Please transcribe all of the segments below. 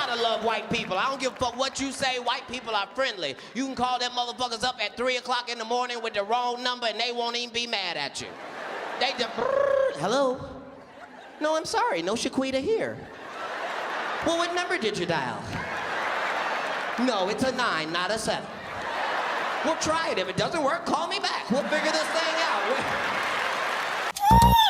gotta love white people. I don't give a fuck what you say. White people are friendly. You can call them motherfuckers up at 3 o'clock in the morning with the wrong number and they won't even be mad at you. They just, hello? No, I'm sorry, no Shaquita here. Well, what number did you dial? No, it's a 9, not a 7. We'll try it. If it doesn't work, call me back. We'll figure this thing out.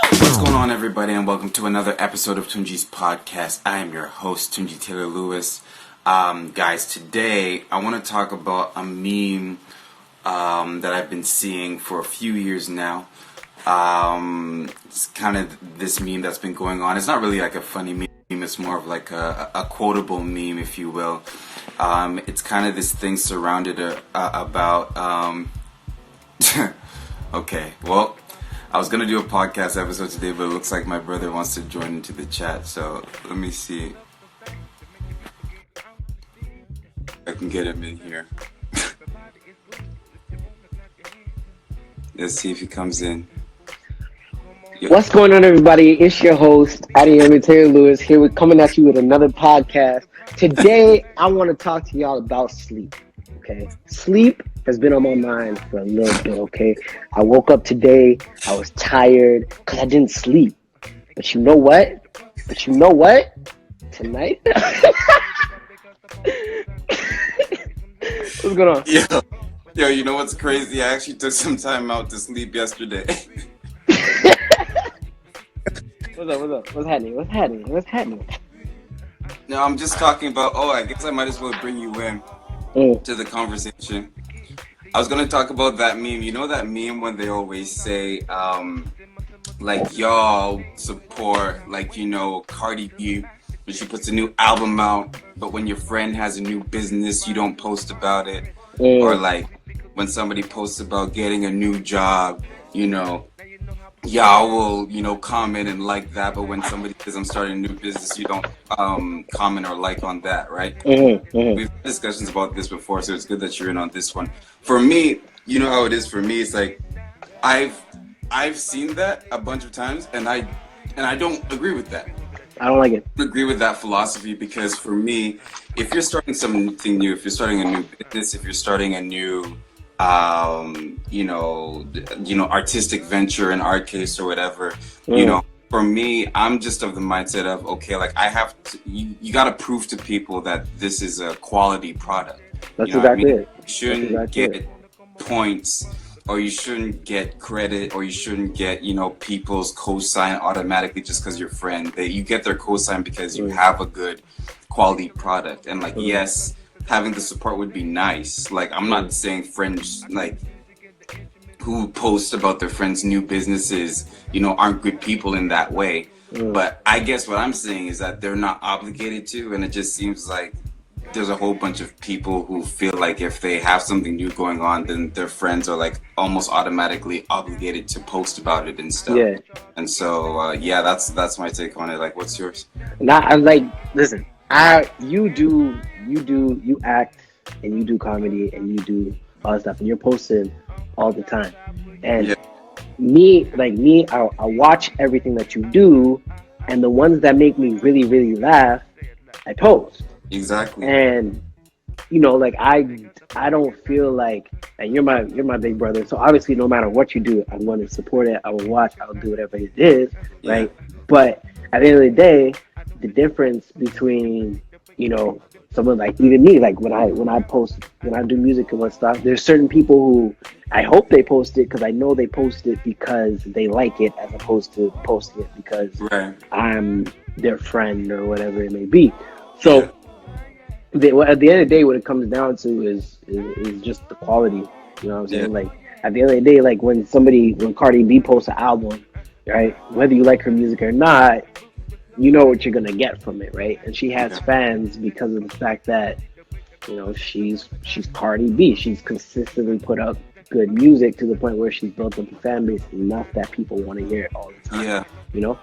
What's going on, everybody, and welcome to another episode of Tunji's podcast. I am your host, Tunji Taylor Lewis. Guys, today I want to talk about a meme that I've been seeing for a few years now. It's kind of this meme that's been going on. It's not really like a funny meme. It's more of like a quotable meme, if you will. It's kind of this thing surrounded about... Okay, well, I was going to do a podcast episode today, but it looks like my brother wants to join into the chat. So let me see. I can get him in here. Let's see if he comes in. Yo. What's going on, everybody? It's your host, Adiyemi Taylor Lewis, here with coming at you with another podcast. Today, I want to talk to y'all about sleep. Okay, sleep has been on my mind for a little bit. Okay, I woke up today. I was tired because I didn't sleep. But you know what? Tonight. What's going on? Yo, you know what's crazy? I actually took some time out to sleep yesterday. What's up? What's happening? No, I'm just talking about, I guess I might as well bring you in to the conversation. I was going to talk about that meme. You know that meme when they always say, like, y'all support, like, you know, Cardi B when she puts a new album out, but when your friend has a new business, you don't post about it. Or, like, when somebody posts about getting a new job, you know, y'all will, you know, comment and like that, but when somebody says I'm starting a new business, you don't comment or like on that, right? We've had discussions about this before, so it's good that you're in on this one. For me, you know how it is for me, it's like I've seen that a bunch of times and I don't agree with that. I don't like it. I agree with that philosophy because for me, if you're starting something new, if you're starting a new business, if you're starting a new you know, artistic venture in our case or whatever, you know, for me, I'm just of the mindset of, okay, like I have to, you got to prove to people that this is a quality product. That's exactly it. You shouldn't get points, or you shouldn't get credit, or you shouldn't get, you know, people's cosign automatically just because you're friend. You get their cosign because you have a good quality product. And like, yes, having the support would be nice. Like, I'm not saying friends, like, who post about their friends' new businesses, you know, aren't good people in that way. But I guess what I'm saying is that they're not obligated to, and it just seems like there's a whole bunch of people who feel like if they have something new going on, then their friends are like almost automatically obligated to post about it and stuff. Yeah. And so, that's my take on it. Like, what's yours? I'm like, listen, you act and you do comedy and you do all that stuff and you're posting all the time. And I watch everything that you do, and the ones that make me really, really laugh, I post. Exactly. And you know, like I don't feel like, and you're my big brother, so obviously no matter what you do, I'm going to support it. I will watch. I'll do whatever it is, right? But at the end of the day, the difference between, you know, someone like even me, like when I do music and stuff, there's certain people who I hope they post it because I know they post it because they like it, as opposed to posting it because I'm their friend or whatever it may be. So at the end of the day, what it comes down to is just the quality. You know what I'm saying? Like at the end of the day, like when Cardi B posts an album, right? Whether you like her music or not, you know what you're gonna get from it, right? And she has fans because of the fact that, you know, she's Cardi B. She's consistently put out good music to the point where she's built up a fan base enough that people want to hear it all the time. Yeah. You know,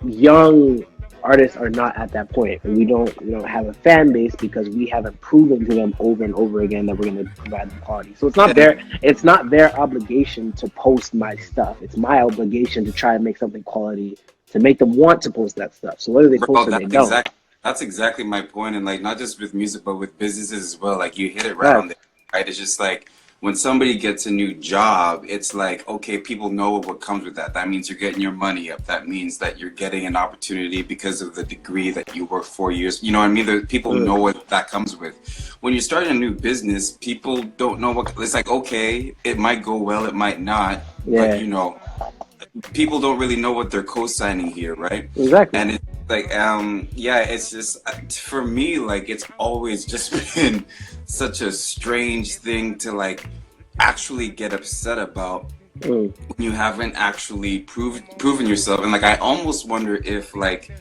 young artists are not at that point, and we don't have a fan base because we haven't proven to them over and over again that we're going to provide the quality. So it's not their obligation to post my stuff. It's my obligation to try and make something quality to make them want to post that stuff. So whether they post it or they don't. That's exactly my point, and like not just with music, but with businesses as well. Like you hit it right on there, right? It's just like when somebody gets a new job, it's like okay, people know what comes with that. That means you're getting your money up. That means that you're getting an opportunity because of the degree that you work 4 years. You know what I mean? The people know what that comes with. When you're starting a new business, people don't know what it's like. Okay, it might go well, it might not, but you know. People don't really know what they're co-signing here, right? Exactly. And it's like, it's just for me, like it's always just been such a strange thing to like actually get upset about when you haven't actually proven yourself. And like I almost wonder if like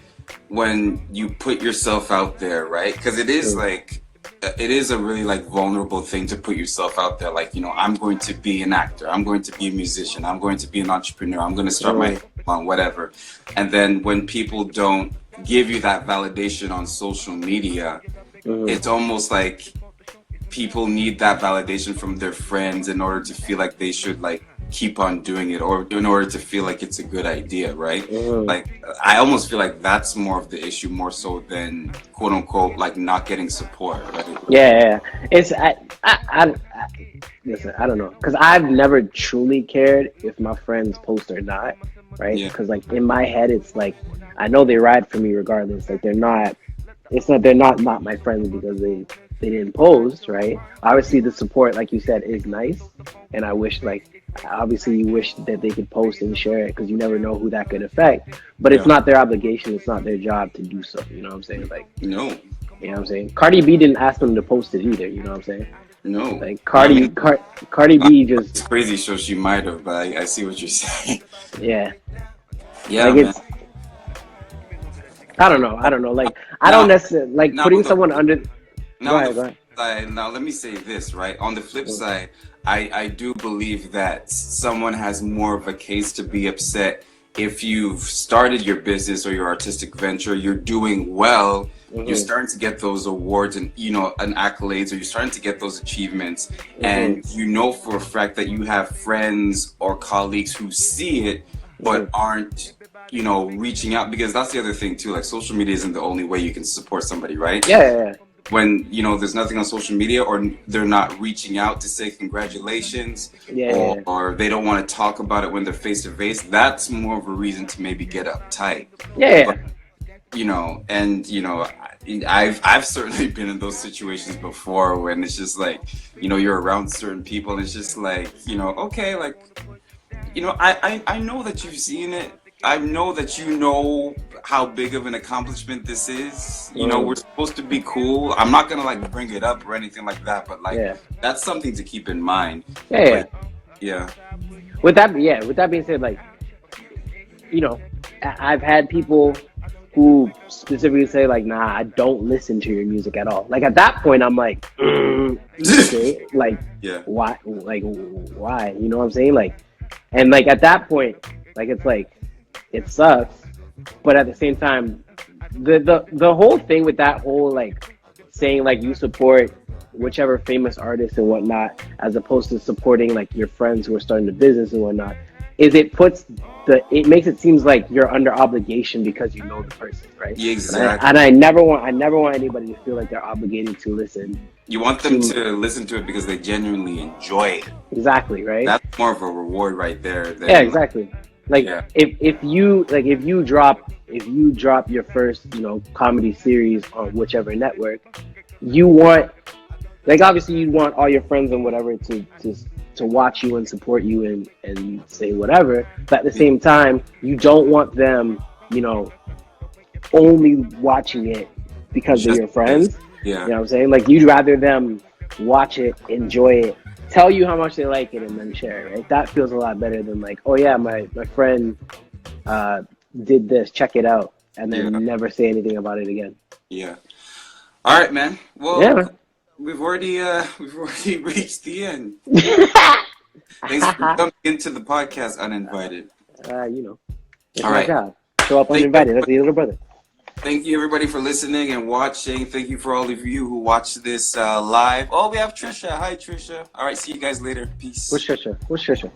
when you put yourself out there, right? Because it is like it is a really like vulnerable thing to put yourself out there. Like, you know, I'm going to be an actor, I'm going to be a musician, I'm going to be an entrepreneur, I'm going to start my on whatever. And then when people don't give you that validation on social media, it's almost like people need that validation from their friends in order to feel like they should like keep on doing it, or in order to feel like it's a good idea, right? Like I almost feel like that's more of the issue, more so than quote unquote like not getting support, right? It's listen, I don't know, because I've never truly cared if my friends post or not, right? Because like in my head it's like I know they ride for me regardless. Like they're not my friends because they didn't post, right? Obviously the support, like you said, is nice, and I wish obviously you wish that they could post and share it, because you never know who that could affect, but it's not their obligation, it's not their job to do so, you know what I'm saying? Like you know what I'm saying? Cardi B didn't ask them to post it either, you know what I'm saying? Like Cardi B just, it's crazy, so she might have, but I see what you're saying. yeah like man. I don't know, like I don't necessarily like putting someone under. Go ahead. Now let me say this, right? On the flip side, I do believe that someone has more of a case to be upset if you've started your business or your artistic venture, you're doing well, you're starting to get those awards and, you know, and accolades, or you're starting to get those achievements, and you know for a fact that you have friends or colleagues who see it but aren't, you know, reaching out, because that's the other thing too, like social media isn't the only way you can support somebody, right? When, you know, there's nothing on social media, or they're not reaching out to say congratulations, or they don't want to talk about it when they're face to face, that's more of a reason to maybe get uptight. But, you know, and you know, I've certainly been in those situations before when it's just like, you know, you're around certain people and it's just like, you know, okay, like, you know, I know that you've seen it. I know that you know how big of an accomplishment this is. You know, we're supposed to be cool. I'm not gonna like bring it up or anything like that, but like that's something to keep in mind. With that being said, like, you know, I've had people who specifically say like, nah, I don't listen to your music at all. Like at that point I'm like, okay, like why, you know what I'm saying? Like, and like at that point, like it's like, it sucks, but at the same time, the whole thing with that whole like saying like you support whichever famous artist and whatnot, as opposed to supporting like your friends who are starting the business and whatnot, is it makes it seems like you're under obligation because you know the person, right? Exactly. And I never want anybody to feel like they're obligated to listen. You want them to listen to it because they genuinely enjoy it. Exactly, right? That's more of a reward right there. Exactly. Like if you drop your first, you know, comedy series on whichever network, you want, like obviously you want all your friends and whatever to watch you and support you and say whatever, but at the same time you don't want them, you know, only watching it because they're your friends. You know what I'm saying? Like you'd rather them watch it, enjoy it, tell you how much they like it, and then share it, right? That feels a lot better than like, oh yeah, my friend did this, check it out, and then never say anything about it again. All right, man. Well, we've already reached the end. Thanks for coming into the podcast uninvited. You know, it's all my right. job. Show up uninvited. That's the little brother. Thank you, everybody, for listening and watching. Thank you for all of you who watched this live. Oh, we have Trisha. Hi, Trisha. All right, see you guys later. Peace. What's Trisha?